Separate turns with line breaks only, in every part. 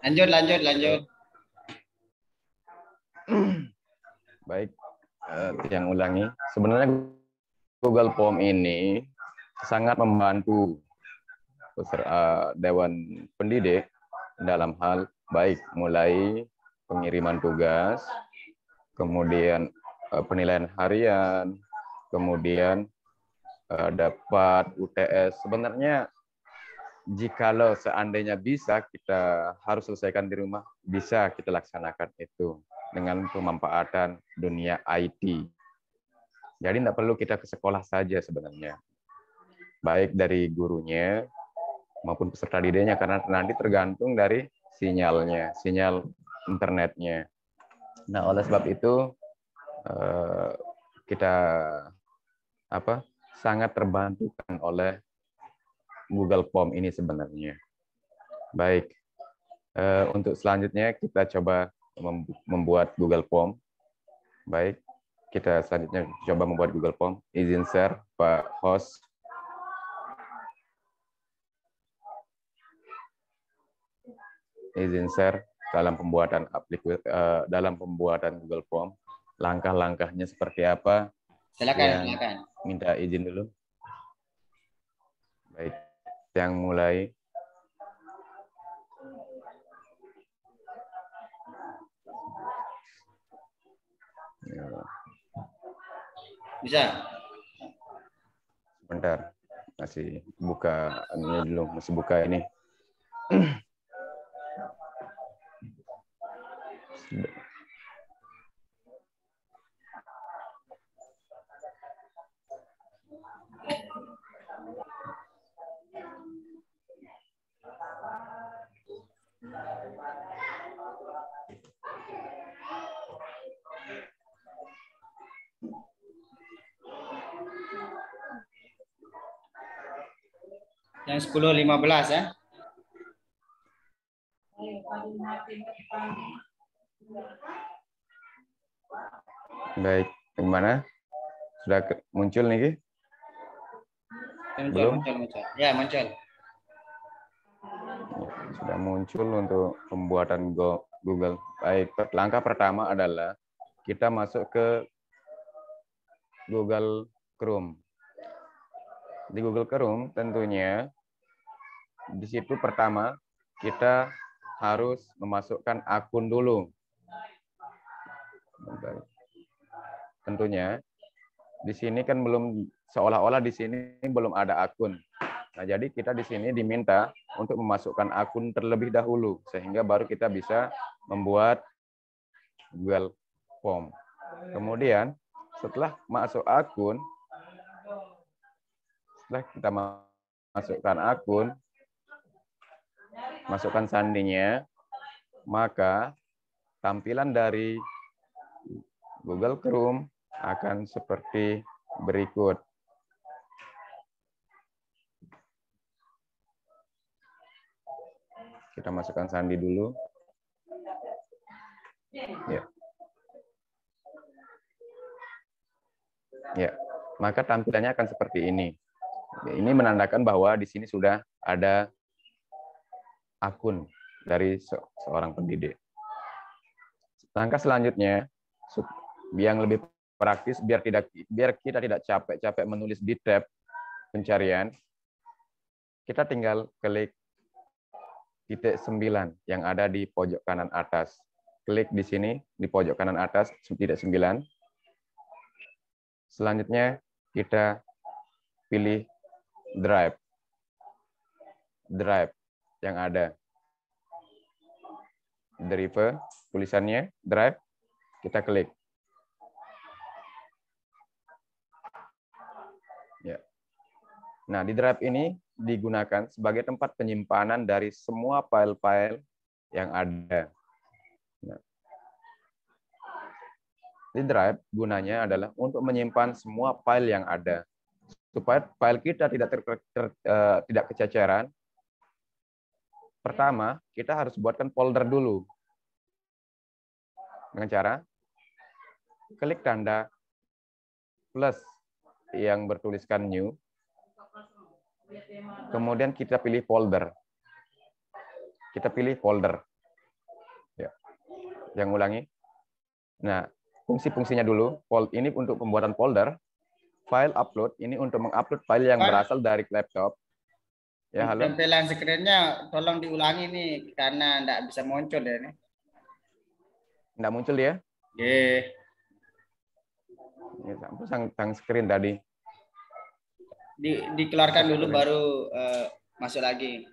Lanjut, lanjut, lanjut.
Baik, yang ulangi. Sebenarnya Google Form ini sangat membantu Dewan Pendidik dalam hal baik mulai pengiriman tugas, kemudian penilaian harian, kemudian dapat UTS. Sebenarnya jikalau seandainya bisa kita harus selesaikan di rumah, bisa kita laksanakan itu dengan pemanfaatan dunia IT. Jadi tidak perlu kita ke sekolah saja sebenarnya. Baik dari gurunya maupun peserta didiknya, karena nanti tergantung dari sinyalnya, sinyal internetnya. Nah, oleh sebab itu kita sangat terbantukan oleh Google Form ini sebenarnya. Baik, untuk selanjutnya kita coba membuat Google Form. Baik, kita selanjutnya coba membuat Google Form. Izin share, Pak Host. Izin share dalam pembuatan Google Form. Langkah-langkahnya seperti apa?
Silakan, silakan.
Minta izin dulu. Baik, yang mulai.
Bisa.
Sebentar, masih buka ini dulu, masih buka ini.
Yang 10.15 ya.
Baik, gimana? Sudah muncul nih?
Belum? Muncul. Ya, muncul.
Sudah muncul untuk pembuatan Google. Baik, langkah pertama adalah kita masuk ke Google Chrome. Di Google Chrome tentunya di situ pertama kita harus memasukkan akun dulu. Tentunya di sini kan belum, seolah-olah di sini belum ada akun. Nah, jadi kita di sini diminta untuk memasukkan akun terlebih dahulu sehingga baru kita bisa membuat Google Form. Kemudian setelah masuk akun, setelah kita masukkan akun, masukkan sandinya, maka tampilan dari Google Chrome akan seperti berikut. Kita masukkan sandi dulu. Ya. Ya, maka tampilannya akan seperti ini. Ini menandakan bahwa di sini sudah ada akun dari seorang pendidik. Langkah selanjutnya, yang lebih praktis, biar kita tidak capek-capek menulis di tab pencarian, kita tinggal klik titik 9 yang ada di pojok kanan atas. Klik di sini di pojok kanan atas titik 9. Selanjutnya kita pilih Drive. Drive yang ada. Drive, tulisannya Drive, kita klik. Ya. Nah, di Drive ini digunakan sebagai tempat penyimpanan dari semua file-file yang ada. Nah, di Drive gunanya adalah untuk menyimpan semua file yang ada. Supaya file kita tidak kececeran, pertama kita harus buatkan folder dulu. Dengan cara klik tanda plus yang bertuliskan new. Kemudian kita pilih folder. Kita pilih folder. Ya. Yang ulangi. Nah, fungsi-fungsinya dulu. Ini untuk pembuatan folder. File upload, ini untuk mengupload file yang
Pak,
berasal dari laptop. Ya, halo.
tampilan screen-nya tolong diulangi nih karena enggak bisa muncul ya nih.
Nggak muncul ya?
Oke.
Ya, sang screen tadi.
Dikeluarkan dulu baru masuk lagi.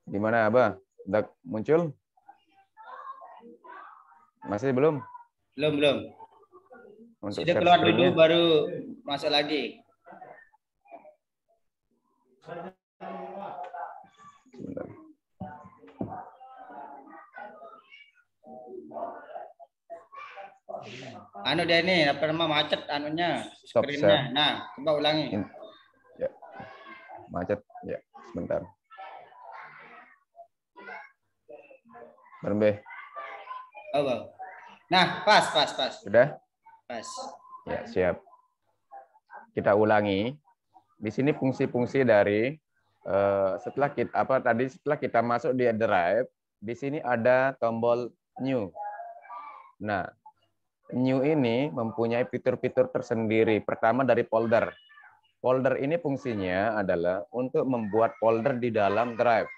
Gimana, Abah? Udah muncul? Masih belum?
Belum.
Untuk
Sudah
share
keluar dulu
screen-nya.
baru masuk lagi.
Sebentar.
Anu dia ini apa nama macet anunya
Stop
screen-nya.
share.
Nah, coba ulangi.
Ya. Macet. Ya, sebentar. Berbe.
Oh, Bang. Nah, pas.
Sudah?
Pas.
Ya, siap. Kita ulangi. Di sini fungsi-fungsi dari setelah kita masuk di drive, di sini ada tombol new. Nah, new ini mempunyai fitur-fitur tersendiri. Pertama dari folder. Folder ini fungsinya adalah untuk membuat folder di dalam drive.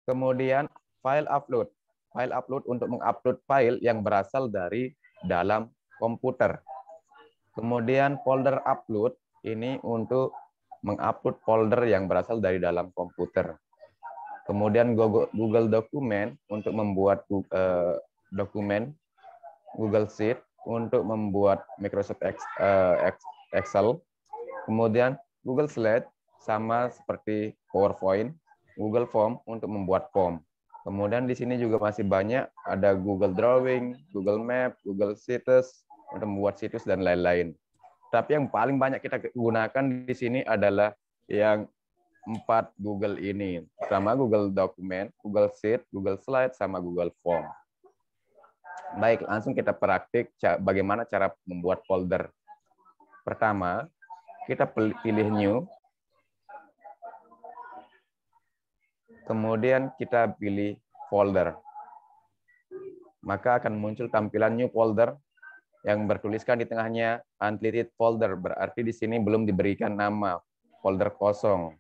Kemudian file upload. File upload untuk mengupload file yang berasal dari dalam komputer. Kemudian folder upload ini untuk mengupload folder yang berasal dari dalam komputer. Kemudian Google Dokumen untuk membuat dokumen, Google Sheet untuk membuat Microsoft Excel, kemudian Google Slide sama seperti PowerPoint, Google Form untuk membuat form. Kemudian di sini juga masih banyak, ada Google Drawing, Google Map, Google Sheets untuk membuat situs dan lain-lain. Tapi yang paling banyak kita gunakan di sini adalah yang 4 Google ini. Pertama Google Dokumen, Google Sheet, Google Slide, sama Google Form. Baik, langsung kita praktik bagaimana cara membuat folder. Pertama, kita pilih New. Kemudian kita pilih Folder. Maka akan muncul tampilan New Folder yang bertuliskan di tengahnya Untitled Folder. Berarti di sini belum diberikan nama, folder kosong.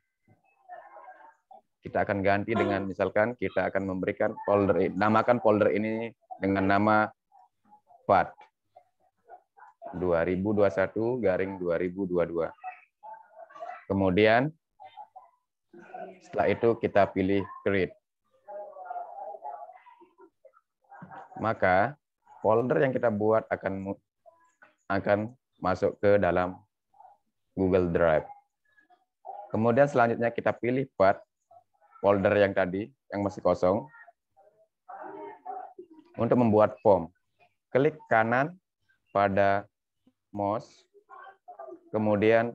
Kita akan ganti dengan misalkan kita akan memberikan namakan folder ini dengan nama FAT 2021-2022. Kemudian setelah itu kita pilih create. Maka folder yang kita buat akan masuk ke dalam Google Drive. Kemudian selanjutnya kita pilih path folder yang tadi yang masih kosong untuk membuat form. Klik kanan pada mouse, kemudian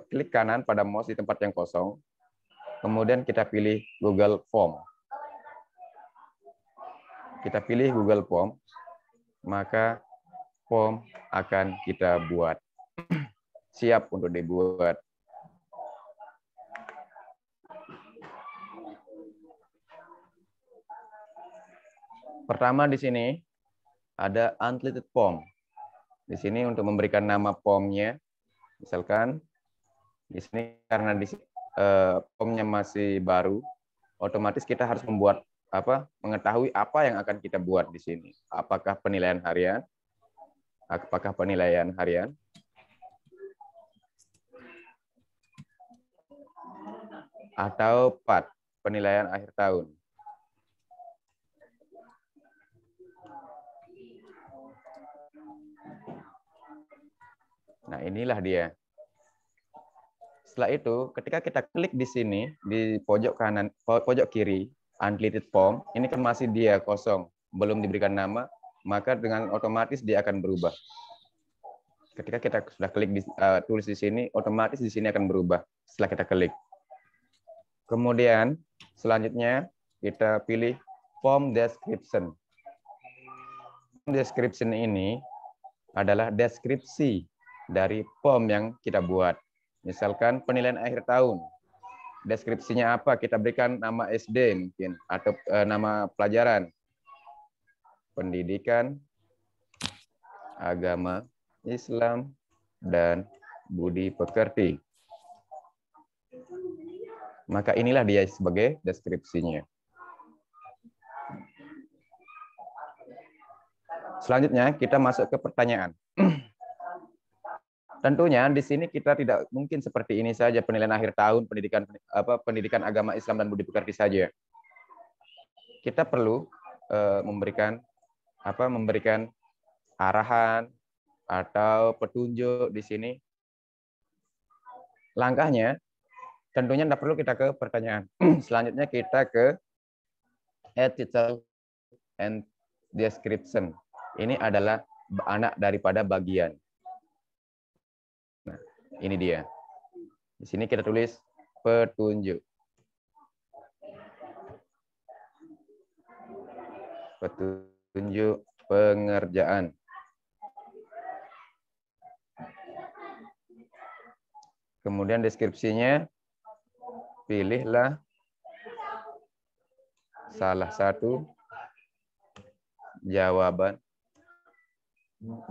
klik kanan pada mouse di tempat yang kosong, kemudian kita pilih Google Form. Kita pilih Google Form, maka form akan kita buat. Siap untuk dibuat. Pertama di sini ada untitled form. Di sini untuk memberikan nama formnya, misalkan di sini karena formnya masih baru, otomatis kita harus mengetahui apa yang akan kita buat di sini. Apakah penilaian harian? Atau PAT, penilaian akhir tahun. Nah, inilah dia. Setelah itu, ketika kita klik di sini, di pojok kanan, pojok kiri, untitled form, ini kan masih dia kosong, belum diberikan nama, maka dengan otomatis dia akan berubah. Ketika kita sudah klik tulis di sini, otomatis di sini akan berubah setelah kita klik. Kemudian selanjutnya kita pilih form description. Description ini adalah deskripsi dari form yang kita buat. Misalkan penilaian akhir tahun. Deskripsinya apa? Kita berikan nama SD mungkin atau nama pelajaran. Pendidikan, agama Islam, dan budi pekerti. Maka inilah dia sebagai deskripsinya. Selanjutnya kita masuk ke pertanyaan. Tentunya di sini kita tidak mungkin seperti ini saja penilaian akhir tahun pendidikan agama Islam dan budi pekerti saja. Kita perlu memberikan arahan atau petunjuk di sini. Langkahnya tentunya tidak perlu kita ke pertanyaan. Selanjutnya kita ke title and description. Ini adalah anak daripada bagian. Nah, ini dia. Di sini kita tulis petunjuk. Petunjuk pengerjaan. Kemudian deskripsinya, pilihlah salah satu jawaban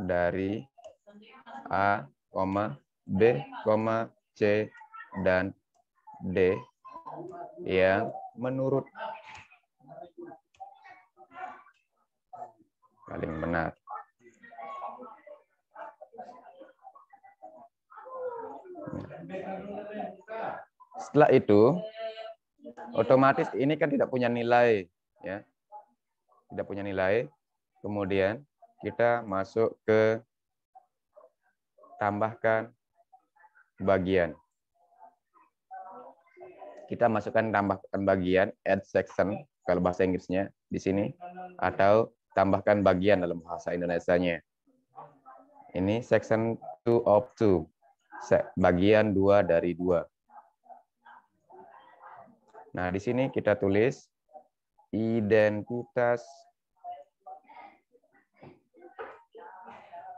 dari A, B, C, dan D yang menurut paling benar. Setelah itu, otomatis ini kan tidak punya nilai, ya, tidak punya nilai. Kemudian kita masuk ke tambahkan bagian. Kita masukkan tambahkan bagian, add section kalau bahasa Inggrisnya di sini, atau tambahkan bagian dalam bahasa Indonesianya. Ini section 2 of 2, bagian 2 dari 2. Nah, di sini kita tulis identitas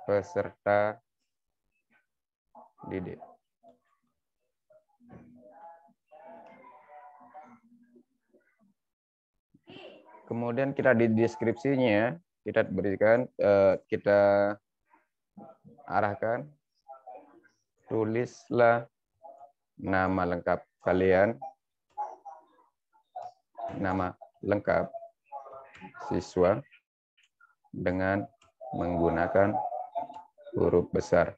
peserta didik. Kemudian kita di deskripsinya kita berikan, kita arahkan, tulislah nama lengkap kalian, nama lengkap siswa dengan menggunakan huruf besar.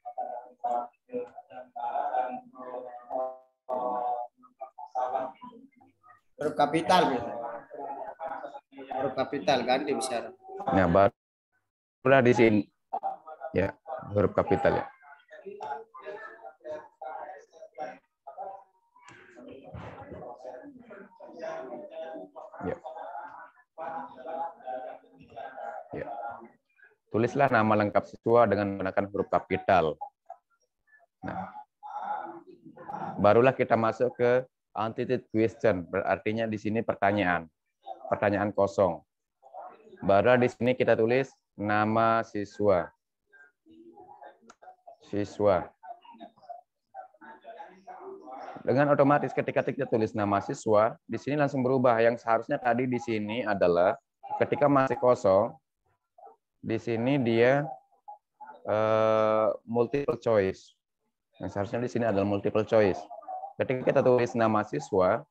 Huruf kapital gitu. Huruf kapital ganti besar.
Nah, barulah di sini ya huruf kapital ya. Ya. Ya. Tulislah nama lengkap siswa dengan menggunakan huruf kapital. Nah, barulah kita masuk ke antecedent question, berartinya di sini pertanyaan kosong. Baru di sini kita tulis nama siswa. Dengan otomatis ketika kita tulis nama siswa, di sini langsung berubah. Yang seharusnya tadi di sini adalah ketika masih kosong, di sini dia multiple choice. Yang seharusnya di sini adalah multiple choice. Ketika kita tulis nama siswa,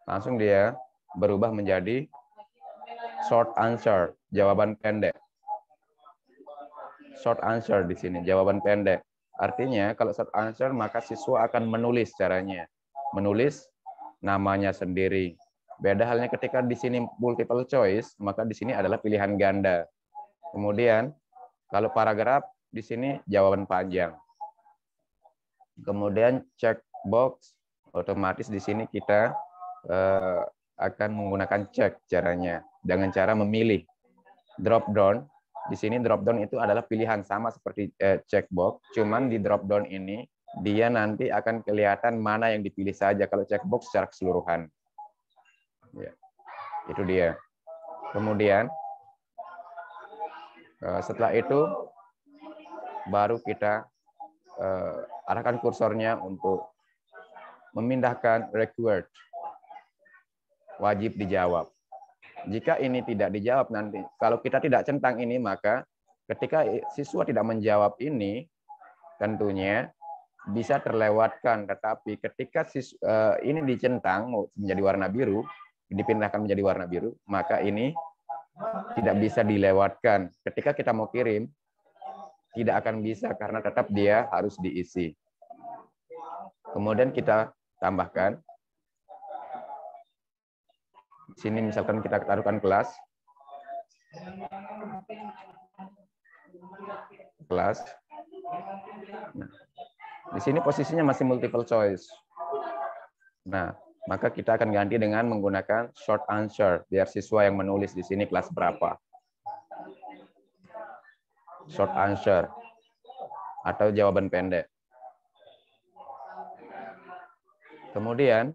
langsung dia berubah menjadi short answer, jawaban pendek. Short answer di sini, jawaban pendek. Artinya kalau short answer maka siswa akan menulis caranya. Menulis namanya sendiri. Beda halnya ketika di sini multiple choice, maka di sini adalah pilihan ganda. Kemudian kalau paragraf di sini jawaban panjang. Kemudian check box, otomatis di sini kita akan menggunakan check caranya dengan cara memilih. Drop down, di sini drop down itu adalah pilihan sama seperti check box, cuman di drop down ini dia nanti akan kelihatan mana yang dipilih saja kalau checkbox secara keseluruhan. Ya, itu dia. Kemudian setelah itu baru kita arahkan kursornya untuk memindahkan required, wajib dijawab. Jika ini tidak dijawab nanti, kalau kita tidak centang ini, maka ketika siswa tidak menjawab ini, tentunya bisa terlewatkan. Tetapi ketika ini dicentang menjadi warna biru, dipindahkan menjadi warna biru, maka ini tidak bisa dilewatkan. Ketika kita mau kirim, tidak akan bisa karena tetap dia harus diisi. Kemudian kita tambahkan. Sini misalkan kita taruhkan kelas. Nah, di sini posisinya masih multiple choice. Nah, maka kita akan ganti dengan menggunakan short answer biar siswa yang menulis di sini kelas berapa. Short answer atau jawaban pendek. Kemudian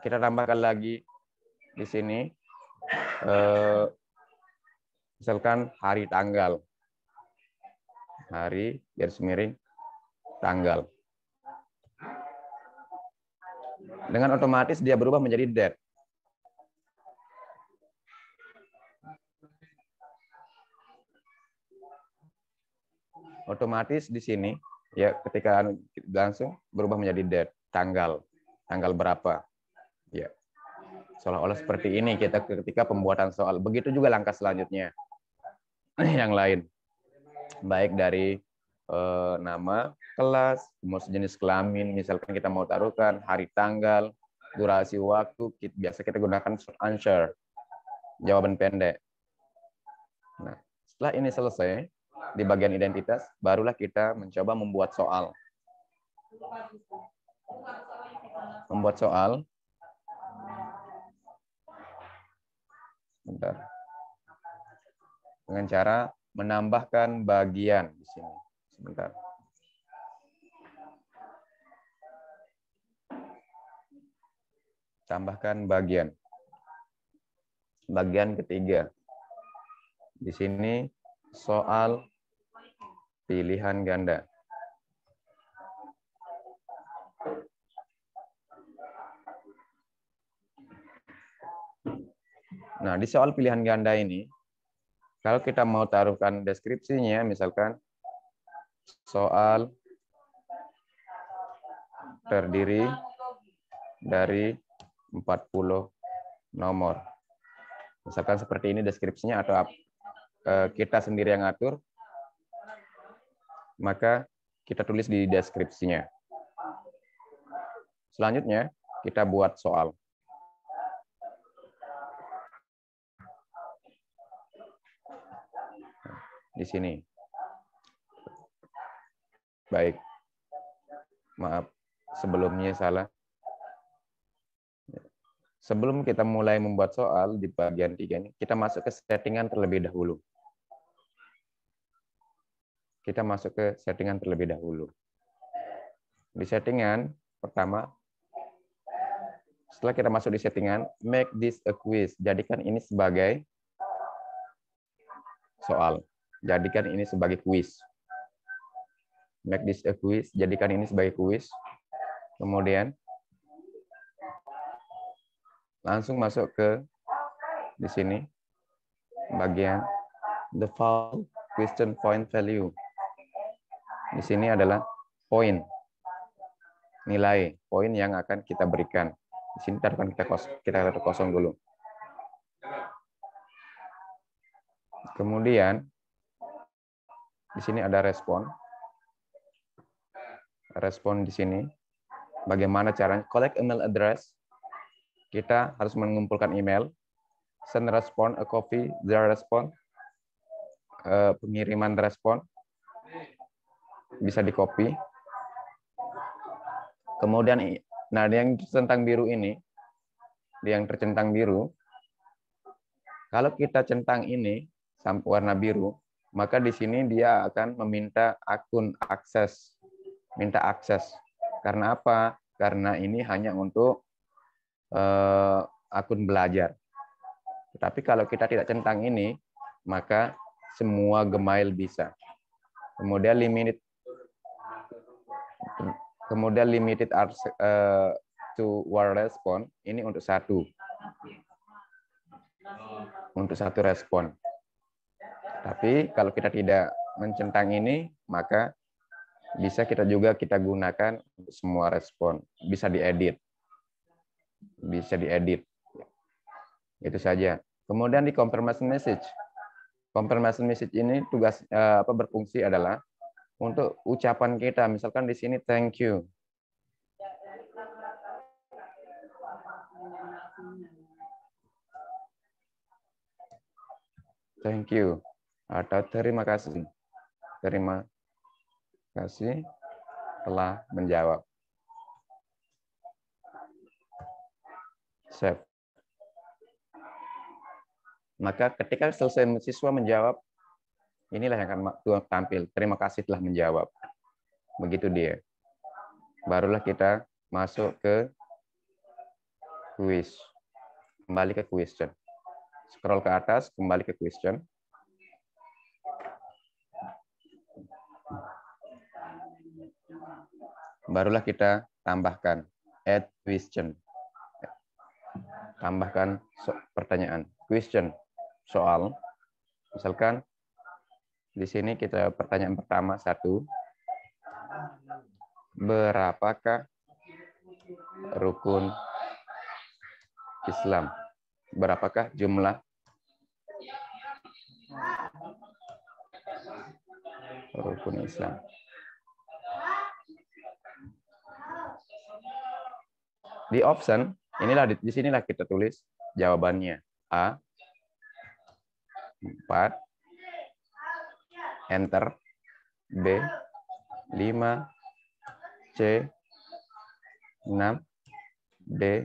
kita tambahkan lagi di sini misalkan hari tanggal. Hari garis miring tanggal. Dengan otomatis dia berubah menjadi date. Otomatis di sini ya ketika langsung berubah menjadi date, tanggal berapa. Ya. Seolah-olah seperti ini kita ketika pembuatan soal. Begitu juga langkah selanjutnya. Yang lain. Baik dari nama, kelas, jenis kelamin, misalkan kita mau taruhkan hari tanggal, durasi waktu, biasa kita gunakan short answer, jawaban pendek. Nah, setelah ini selesai, di bagian identitas, barulah kita mencoba membuat soal. Membuat soal. Bentar. Dengan cara menambahkan bagian di sini. Sebentar. Tambahkan bagian. Bagian ketiga. Di sini soal pilihan ganda. Nah, di soal pilihan ganda ini, kalau kita mau taruhkan deskripsinya, misalkan soal terdiri dari 40 nomor. Misalkan seperti ini deskripsinya atau kita sendiri yang ngatur, maka kita tulis di deskripsinya. Selanjutnya, kita buat soal. Di sini. Baik. Maaf, sebelumnya salah. Sebelum kita mulai membuat soal di bagian 3 ini, kita masuk ke settingan terlebih dahulu. Kita masuk ke settingan terlebih dahulu. Di settingan, pertama, setelah kita masuk di settingan, make this a quiz. Jadikan ini sebagai soal. Jadikan ini sebagai quiz. Make this a quiz. Jadikan ini sebagai quiz. Kemudian, langsung masuk ke di sini bagian the default question point value. Di sini adalah poin, nilai poin yang akan kita berikan. Di sini taruhkan kita kosong dulu. Kemudian di sini ada respon. Respon di sini bagaimana caranya collect email address. Kita harus mengumpulkan email, send respon, a copy, the respon, pengiriman respon, bisa di copy. Kemudian, nah yang tercentang biru ini, yang tercentang biru, kalau kita centang ini sampai warna biru, maka di sini dia akan meminta akun akses minta akses. Karena apa? Karena ini hanya untuk akun belajar. Tetapi kalau kita tidak centang ini, maka semua Gmail bisa. Kemudian limited to one respon, ini untuk satu respon. Tapi kalau kita tidak mencentang ini, maka bisa kita gunakan untuk semua respon. Bisa diedit. Itu saja. Kemudian di confirmation message. Confirmation message ini tugas berfungsi adalah untuk ucapan kita. Misalkan di sini thank you. Thank you. Atau terima kasih. Terima kasih telah menjawab. Save. Maka ketika selesai siswa menjawab, inilah yang akan tampil. Terima kasih telah menjawab. Begitu dia. Barulah kita masuk ke quiz. Kembali ke question. Scroll ke atas, kembali ke question. Barulah kita tambahkan add question. Tambahkan pertanyaan. Question. Soal. Misalkan di sini kita pertanyaan pertama 1. Berapakah rukun Islam? Berapakah jumlah rukun Islam? Di option, di sinilah kita tulis jawabannya. A 4, enter. B 5, C 6, D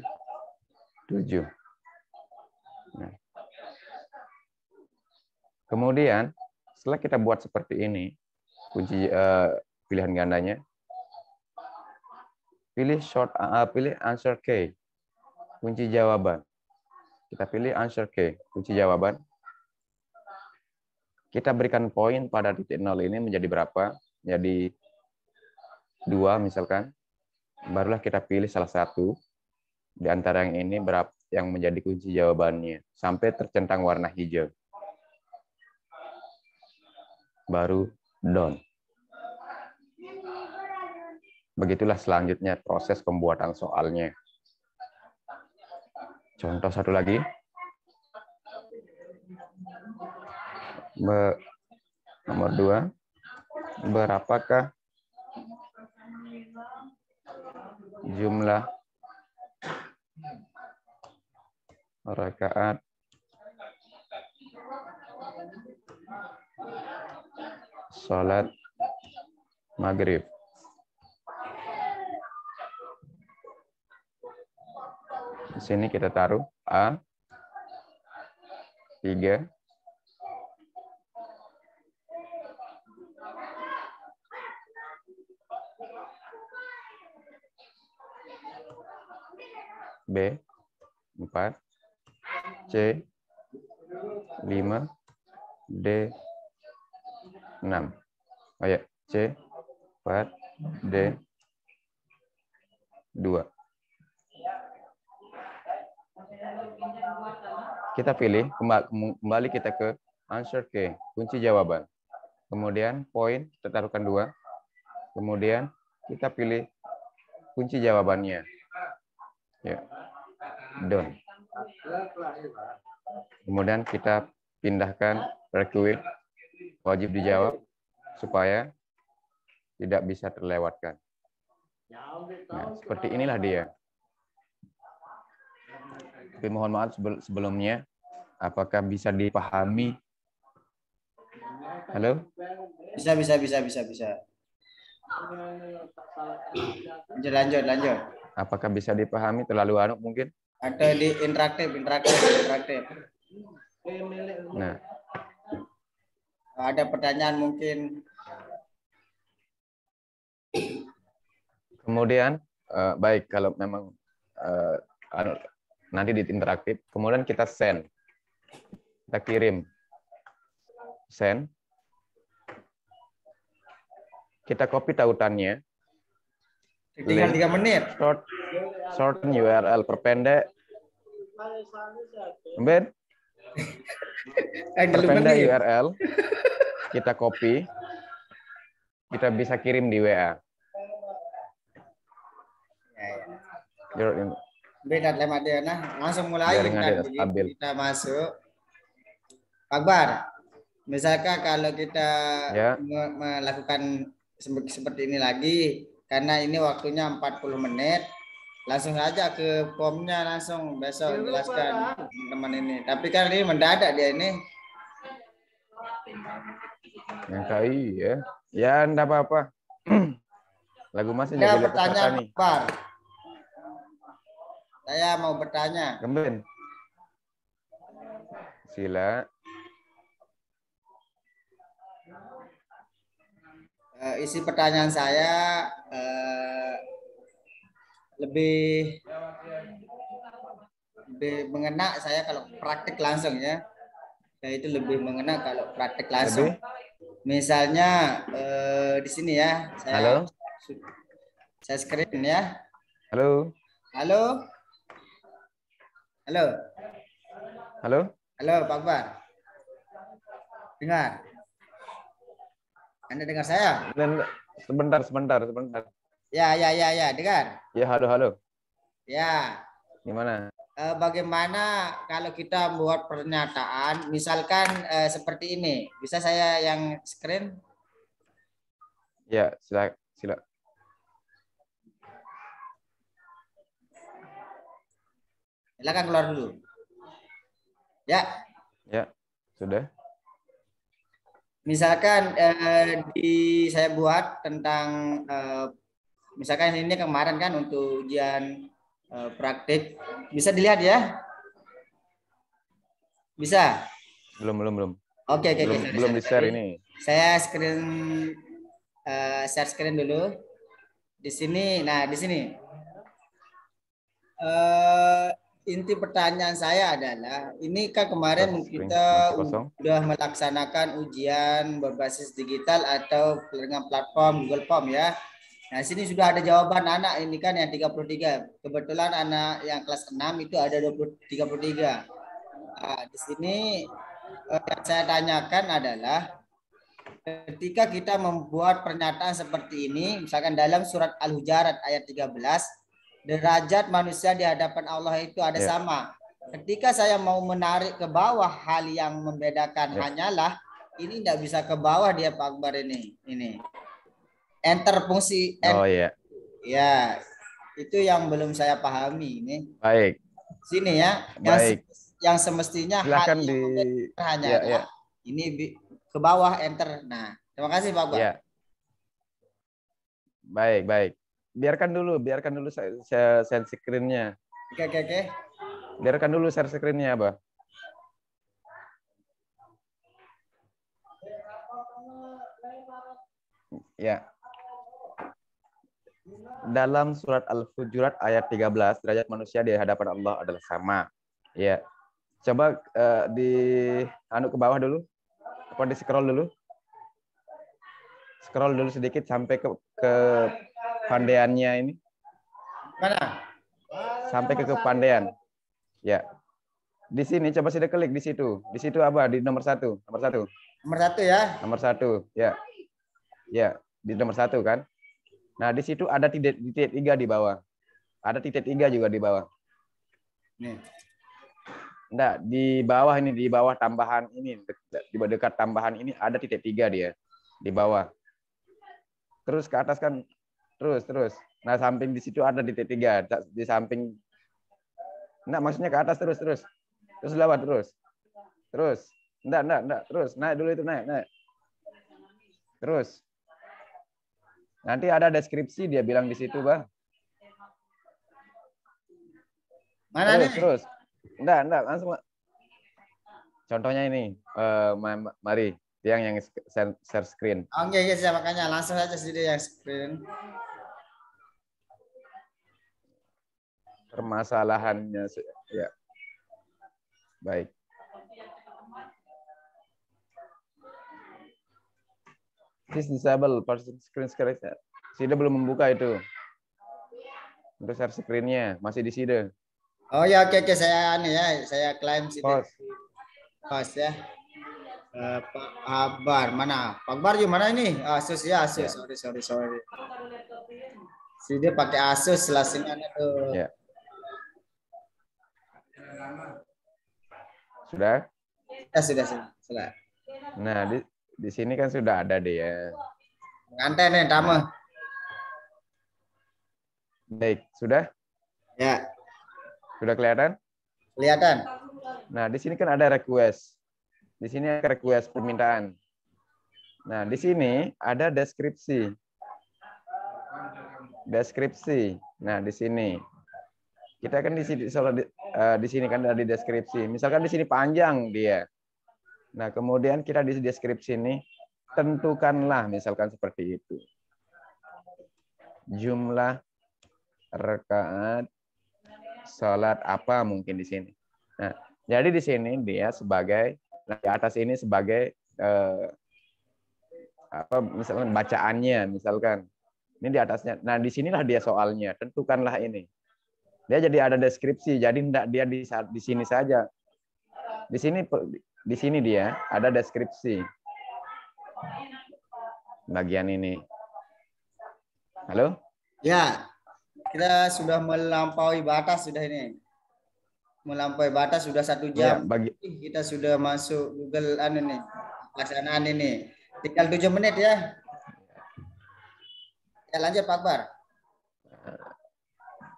7. Nah. Kemudian setelah kita buat seperti ini, kunci pilihan gandanya, pilih answer key, kunci jawaban. Kita pilih answer key, kunci jawaban. Kita berikan poin pada titik 0 ini menjadi berapa? Jadi 2 misalkan. Barulah kita pilih salah satu di antara yang ini berapa yang menjadi kunci jawabannya sampai tercentang warna hijau. Baru done. Begitulah selanjutnya proses pembuatan soalnya. Contoh satu lagi. Nomor 2. Berapakah jumlah rakaat salat maghrib? Di sini kita taruh A 3, B 4, C 5, D 6. Ayo, C 4, D 2. Kita pilih, kembali kita ke answer key, kunci jawaban. Kemudian poin kita taruhkan 2. Kemudian kita pilih kunci jawabannya. Ya. Done. Kemudian kita pindahkan require, wajib dijawab supaya tidak bisa terlewatkan. Nah, seperti inilah dia. Tapi mohon maaf sebelumnya, apakah bisa dipahami? Halo?
Bisa. Lanjut.
Apakah bisa dipahami terlalu anu mungkin?
Atau di interaktif.
Nah,
ada pertanyaan mungkin.
Kemudian baik kalau memang nanti di interaktif, kemudian kita send, kita kirim, send, kita copy tautannya,
Tinggal 3 menit.
shorten URL, perpendek, perpendek URL, kita copy, kita bisa kirim di WA.
Beda lemak dia, nah langsung mulai kita masuk. Pak Akbar, misalkan kalau kita melakukan seperti ini lagi, karena ini waktunya 40 menit, langsung saja ke formnya langsung besok jelaskan teman-teman ini. Tapi kan ini mendadak dia ini.
Yang KI ya, ya enggak apa-apa. Lagu masih
ada
jadi
pertanyaan
nih.
Pak. Saya mau bertanya.
Gemben. Sila.
Isi pertanyaan saya lebih mengena saya kalau praktik langsung ya. Itu lebih mengena kalau praktik langsung. Misalnya di sini ya. Saya screen ya.
Halo.
Halo. Halo.
Halo.
Halo Pak Akbar. Dengar. Anda dengar saya?
Sebentar.
Ya, dengar.
Ya, halo.
Ya.
Gimana?
Bagaimana kalau kita membuat pernyataan, misalkan seperti ini. Bisa saya yang screen?
Ya, sila.
Silakan keluar dulu. Ya.
Ya, sudah.
Misalkan saya buat tentang misalkan ini kemarin kan untuk ujian praktik, bisa dilihat ya? Bisa?
Belum.
Oke.
Belum di-share ini.
Saya share screen dulu. Di sini, nah di sini. Inti pertanyaan saya adalah, ini kan kemarin kita sudah melaksanakan ujian berbasis digital atau dengan platform Google Form ya. Nah, sini sudah ada jawaban anak ini kan yang 33. Kebetulan anak yang kelas 6 itu ada 33. Nah, di sini yang saya tanyakan adalah ketika kita membuat pernyataan seperti ini, misalkan dalam surat Al-Hujurat ayat 13, derajat manusia di hadapan Allah itu ada sama. Ketika saya mau menarik ke bawah, hal yang membedakan hanyalah ini tidak bisa ke bawah dia Pak Akbar ini. Enter fungsi ya, itu yang belum saya pahami ini.
Baik.
Sini ya. Yang semestinya
silakan
hal yang hanyalah ini ke bawah enter. Nah, terima kasih Pak Akbar.
Ya. Baik. Biarkan dulu saya share screen-nya.
Oke.
Biarkan dulu share screen-nya, Abah. Ya. Dalam surat Al-Hujurat ayat 13, derajat manusia di hadapan Allah adalah sama. Ya. Coba ke bawah dulu. Apa di scroll dulu? Scroll dulu sedikit sampai ke kepandaiannya ini.
Mana?
Sampai ke kepandaian. Ya. Di sini coba sudah klik di situ. Di situ apa? Di nomor 1. Nomor 1
ya.
Nomor 1. Ya. Ya, di nomor 1 kan. Nah, di situ ada titik 3 di bawah. Ada titik 3 juga di bawah.
Nih.
Enggak, di bawah ini, di bawah tambahan ini, di dekat tambahan ini ada titik 3 dia. Di bawah. Terus ke atas kan, terus. Nah, samping di situ ada titik 3. Di samping, enggak, maksudnya ke atas terus. Terus lewat terus. Enggak, terus. Naik dulu itu, naik. Terus. Nanti ada deskripsi dia bilang di situ, Bang.
Mana
terus. Enggak, langsung. Contohnya ini, mari, yang share screen.
Oke, makanya langsung aja sih yang screen.
permasalahannya. Ya, baik. Please disable person screen share. Sida belum membuka itu. Untuk share screen-nya masih di Sida.
Oh ya, oke, saya saya klaim Sida. Pas ya. Pak Akbar mana? Pak Akbar gimana ini? Asus ya, Asus. Ya. Sorry. Sida pakai Asus lasingannya tuh.
Ya. Sudah?
Ya, sudah.
Nah, di sini kan sudah ada dia.
Nganten nih, tamu.
Baik, sudah?
Ya.
Sudah kelihatan?
Kelihatan.
Nah, di sini kan ada request. Di sini ada request permintaan. Nah, di sini ada deskripsi. Nah, di sini. Kita kan di sini kan ada di deskripsi. Misalkan di sini panjang dia. Nah, kemudian kita di deskripsi ini tentukanlah misalkan seperti itu. Jumlah rakaat salat apa mungkin di sini. Nah, jadi di sini dia sebagai di atas ini sebagai apa misalkan bacaannya misalkan. Ini di atasnya. Nah, di sinilah dia soalnya. Tentukanlah ini. Dia jadi ada deskripsi. Jadi enggak dia di sini saja. Di sini dia ada deskripsi. Bagian ini. Halo?
Ya. Kita sudah melampaui batas sudah ini. Melampaui batas sudah 1 jam.
Ya,
Kita sudah masuk Google nih. Pelaksanaan ini. Tinggal 7 menit ya. Ya lanjut Pak Akbar.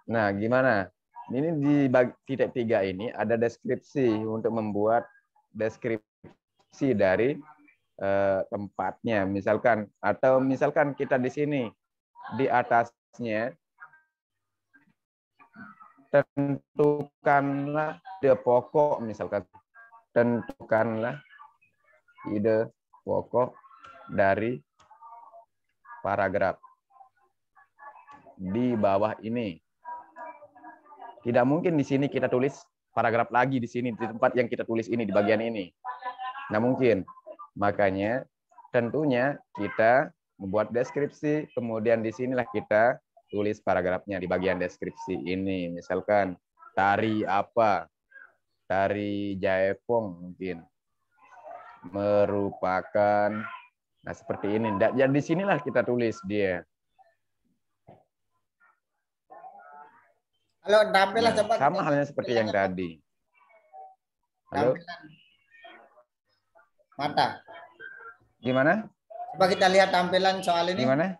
Nah, gimana? Ini di titik 3 ini ada deskripsi untuk membuat deskripsi dari tempatnya, misalkan atau misalkan kita di sini di atasnya tentukanlah ide pokok misalkan tentukanlah ide pokok dari paragraf di bawah ini. Tidak mungkin di sini kita tulis paragraf lagi di sini di tempat yang kita tulis ini di bagian ini. Nah, mungkin. Makanya tentunya kita membuat deskripsi, kemudian di sinilah kita tulis paragrafnya di bagian deskripsi ini. Misalkan tari apa? Tari Jaipong mungkin. Merupakan nah seperti ini. Dan di sinilah kita tulis dia.
Halo, tampillah
Nah,
coba.
sama halnya seperti yang tadi. Halo?
Mata.
Gimana?
Coba kita lihat tampilan soal ini.
Gimana?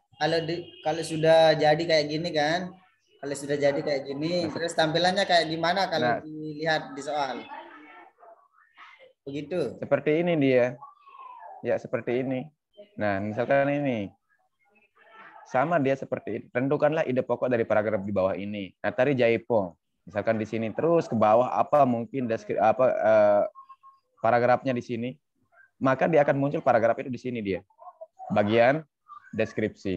Kalau sudah jadi kayak gini kan. Kalau sudah jadi kayak gini, terus tampilannya kayak gimana kalau dilihat di soal? Begitu.
Seperti ini dia. Ya, seperti ini. Nah, misalkan ini. Sama dia seperti itu. Tentukanlah ide pokok dari paragraf di bawah ini. Nah, tari Jaipong. Misalkan di sini terus ke bawah apa mungkin paragrafnya di sini. Maka dia akan muncul paragraf itu di sini dia. Bagian deskripsi.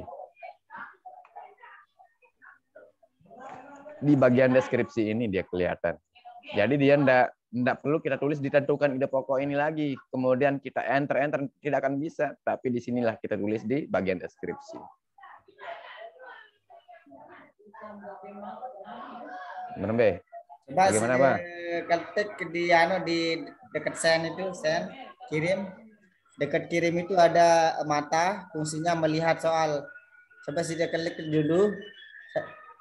Di bagian deskripsi ini dia kelihatan. Jadi dia enggak perlu kita tulis ditentukan ide pokok ini lagi. Kemudian kita enter tidak akan bisa. Tapi di sinilah kita tulis di bagian deskripsi. Benar, Be? Bagaimana, Pak?
Ketik di dekat send itu, kirim. Dekat kirim itu ada mata, fungsinya melihat soal. Coba dia klik dulu.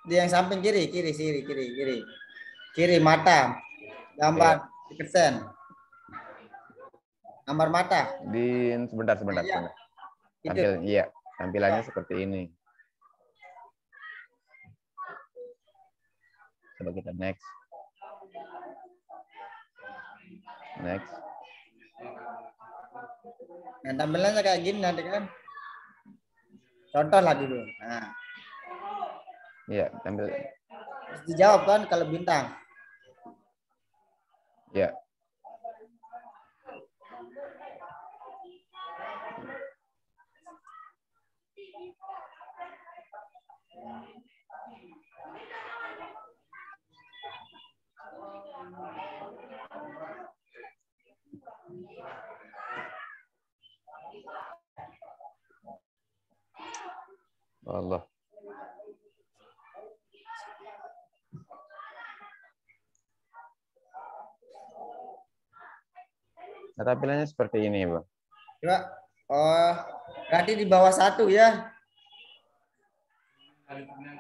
Di yang samping kiri. Kiri mata. Gambar dekat send. Gambar mata.
Sebentar. Tampilannya seperti ini. Coba kita next.
Nah, tampilannya kayak gini nanti kan. Contoh lah dulu. Nah.
Iya, tampil.
Dijawab kan kalau bintang.
Ya. Allah. Nah, tampilannya seperti ini, Bang.
Ya. Oh, berarti di bawah 1 ya.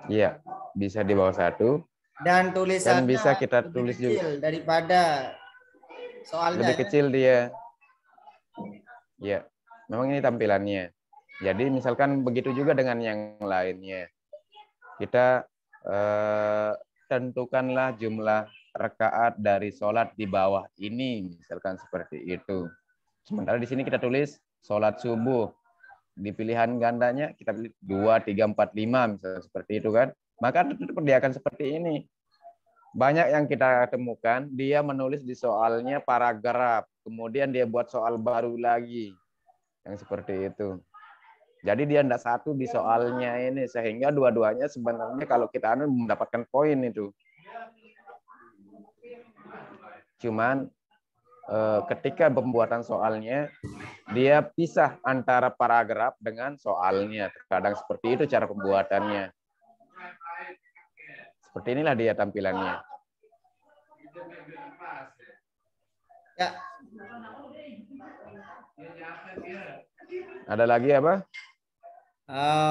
Iya, bisa di bawah 1.
Dan tulisannya
bisa kita
lebih
tulis
kecil
juga
daripada soalnya.
Lebih kecil dia. Ya, memang ini tampilannya. Jadi misalkan begitu juga dengan yang lainnya. Kita tentukanlah jumlah rakaat dari sholat di bawah ini, misalkan seperti itu. Sementara di sini kita tulis sholat subuh. Di pilihan gandanya kita pilih 2, 3, 4, 5, misalnya seperti itu kan. Maka tetap dia akan seperti ini. Banyak yang kita temukan, dia menulis di soalnya paragraf. Kemudian dia buat soal baru lagi. Yang seperti itu. Jadi dia tidak satu di soalnya ini. Sehingga dua-duanya sebenarnya kalau kita mendapatkan poin itu. Cuman ketika pembuatan soalnya, dia pisah antara paragraf dengan soalnya. Kadang seperti itu cara pembuatannya. Seperti inilah dia tampilannya.
Ya.
Ada lagi apa?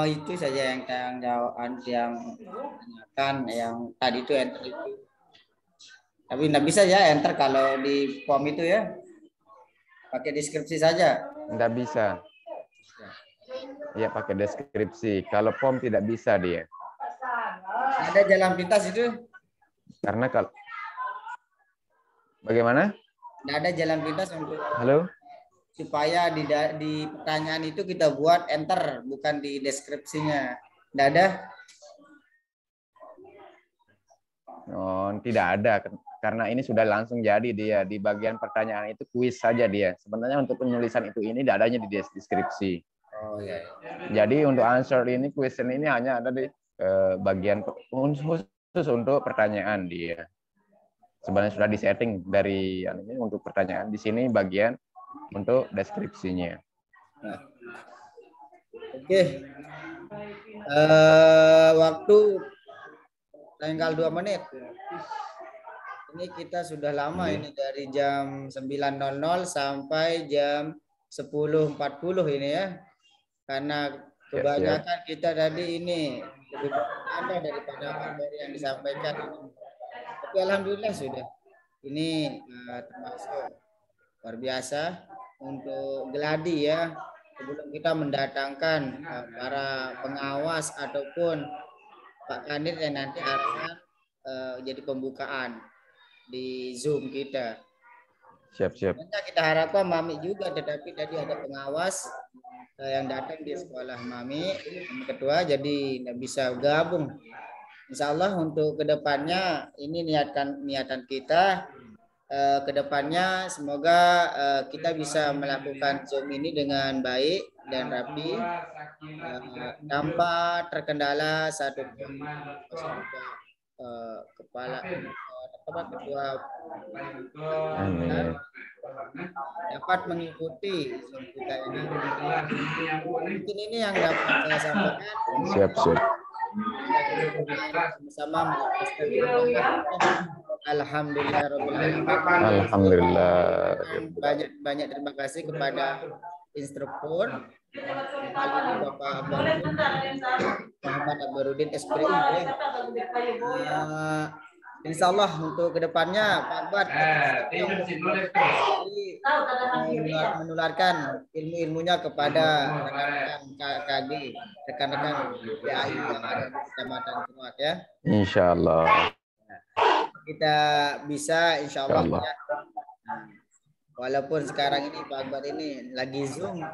Itu saja yang tanyakan yang tadi itu enter itu. Tapi nggak bisa ya enter kalau di form itu ya. Pakai deskripsi saja.
Nggak bisa. Ya pakai deskripsi. Kalau form tidak bisa dia.
Ada jalan pintas itu?
Karena kalau bagaimana?
Nggak ada jalan pintas untuk.
Halo?
Supaya di pertanyaan itu kita buat enter, bukan di deskripsinya. Nggak ada?
Oh, tidak ada. Karena ini sudah langsung jadi dia. Di bagian pertanyaan itu kuis saja dia. Sebenarnya untuk penulisan itu ini tidak adanya di deskripsi.
Oh ya.
Jadi untuk answer ini, question ini hanya ada di bagian khusus untuk pertanyaan dia. Sebenarnya sudah disetting dari ini untuk pertanyaan. Di sini bagian untuk deskripsinya.
Nah. Oke. Waktu tinggal 2 menit. Ini kita sudah lama ini dari jam 9.00 sampai jam 10.40 ini ya. Karena kebanyakan kita tadi ini lebih ada daripada materi yang disampaikan. Tapi alhamdulillah sudah. Ini termasuk luar biasa untuk geladi ya. Sebelum kita mendatangkan para pengawas ataupun Pak Kanit yang nanti akan jadi pembukaan di Zoom kita.
Siap-siap.
Kita harapkan Mami juga, tetapi tadi ada pengawas yang datang di sekolah Mami kedua, jadi nggak bisa gabung. Insya Allah untuk kedepannya ini niatan kita. Kedepannya semoga kita bisa melakukan Zoom ini dengan baik dan rapi, tanpa terkendala satu kepala ketua dapat mengikuti Zoom kita ini. Mungkin ini yang dapat saya sampaikan.
Siap-siap.
Bersama Alhamdulillah.
Alhamdulillah.
Banyak terima kasih kepada instruktur kali ini Bapak Muhammad Akbarudin SPI ya. Insya Allah untuk kedepannya Pak Akbar menularkan ilmu-ilmunya kepada rekan-rekan KKD, rekan-rekan PAI yang ada di Kecamatan Surak ya.
Insya Allah.
Kita bisa insya Allah ya. Walaupun sekarang ini Pak Akbar ini lagi Zoom.